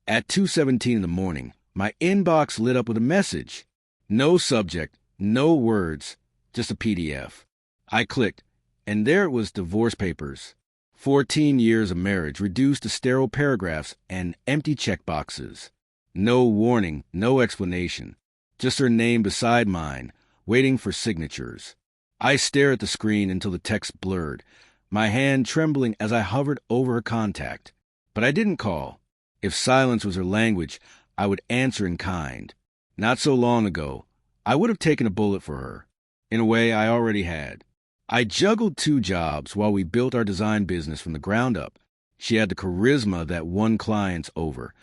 At 2:17 in the morning, my inbox lit up with a message. No subject, no words, just a PDF. I clicked, and there it was, divorce papers. 14 years of marriage reduced to sterile paragraphs and empty checkboxes. No warning, no explanation. Just her name beside mine, waiting for signatures. I stared at the screen until the text blurred, my hand trembling as I hovered over her contact. But I didn't call. If silence was her language, I would answer in kind. Not so long ago, I would have taken a bullet for her. In a way, I already had. I juggled 2 jobs while we built our design business from the ground up. She had the charisma that won clients over,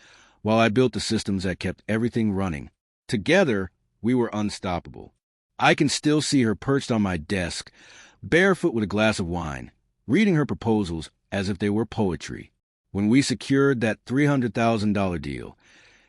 while I built the systems that kept everything running. Together, we were unstoppable. I can still see her perched on my desk, barefoot with a glass of wine, reading her proposals as if they were poetry. When we secured that $300,000 deal,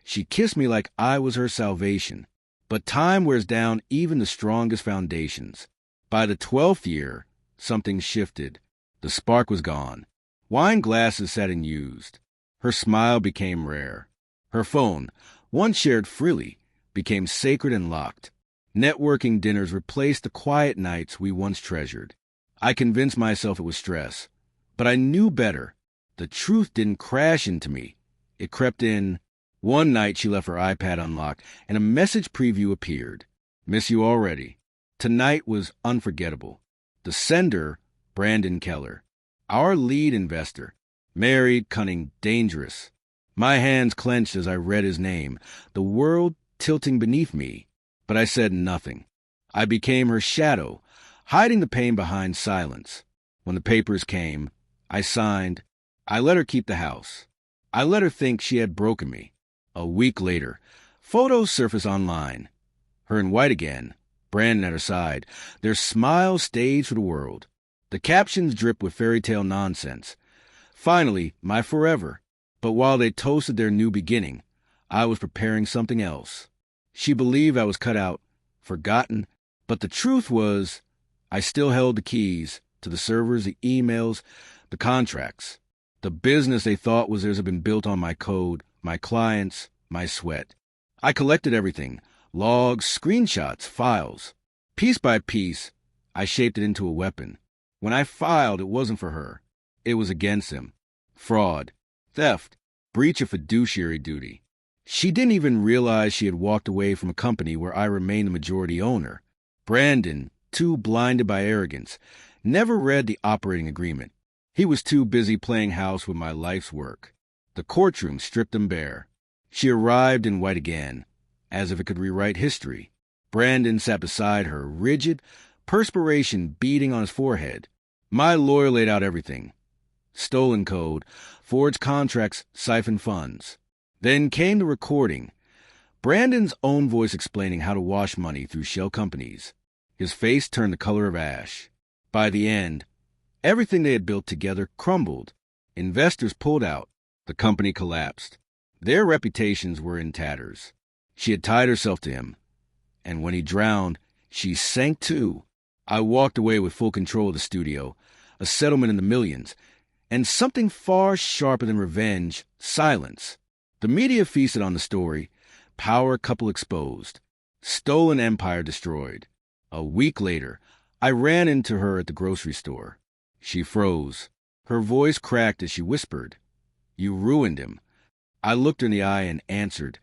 she kissed me like I was her salvation. But time wears down even the strongest foundations. By the 12th year, something shifted. The spark was gone. Wine glasses sat unused. Her smile became rare. Her phone, once shared freely, became sacred and locked. Networking dinners replaced the quiet nights we once treasured. I convinced myself it was stress, but I knew better. The truth didn't crash into me. It crept in. One night she left her iPad unlocked, and a message preview appeared. Miss you already. Tonight was unforgettable. The sender, Brandon Keller. Our lead investor. Married, cunning, dangerous. My hands clenched as I read his name, the world tilting beneath me. But I said nothing. I became her shadow, hiding the pain behind silence. When the papers came, I signed. I let her keep the house. I let her think she had broken me. A week later, photos surface online. Her in white again, Brandon at her side, their smiles staged for the world. The captions drip with fairy tale nonsense. Finally, my forever. But while they toasted their new beginning, I was preparing something else. She believed I was cut out, forgotten, but the truth was, I still held the keys to the servers, the emails, the contracts. The business they thought was theirs had been built on my code, my clients, my sweat. I collected everything, logs, screenshots, files. Piece by piece, I shaped it into a weapon. When I filed, it wasn't for her. It was against him. Fraud, theft, breach of fiduciary duty. She didn't even realize she had walked away from a company where I remained the majority owner. Brandon, too blinded by arrogance, never read the operating agreement. He was too busy playing house with my life's work. The courtroom stripped him bare. She arrived in white again, as if it could rewrite history. Brandon sat beside her, rigid, perspiration beading on his forehead. My lawyer laid out everything. Stolen code, forged contracts, siphoned funds. Then came the recording. Brandon's own voice explaining how to wash money through shell companies. His face turned the color of ash. By the end, everything they had built together crumbled. Investors pulled out. The company collapsed. Their reputations were in tatters. She had tied herself to him. And when he drowned, she sank too. I walked away with full control of the studio, a settlement in the millions, and something far sharper than revenge, silence. The media feasted on the story. Power couple exposed. Stolen empire destroyed. A week later, I ran into her at the grocery store. She froze. Her voice cracked as she whispered, "You ruined him." I looked her in the eye and answered,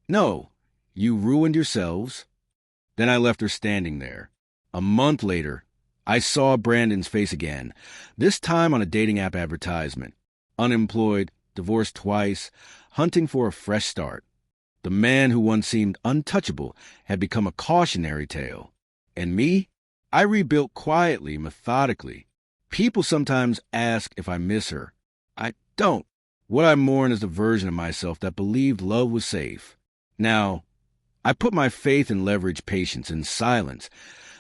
"No, you ruined yourselves." Then I left her standing there. A month later, I saw Brandon's face again, this time on a dating app advertisement. Unemployed, divorced twice, hunting for a fresh start. The man who once seemed untouchable had become a cautionary tale. And me? I rebuilt quietly, methodically. People sometimes ask if I miss her. I don't. What I mourn is the version of myself that believed love was safe. Now, I put my faith in leverage patience and silence,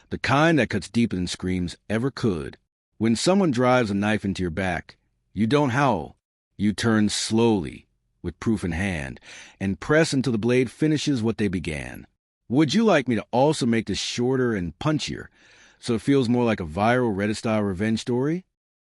the kind that cuts deeper than screams ever could. When someone drives a knife into your back, you don't howl. You turn slowly, with proof in hand, and press until the blade finishes what they began. Would you like me to also make this shorter and punchier, so it feels more like a viral Reddit-style revenge story?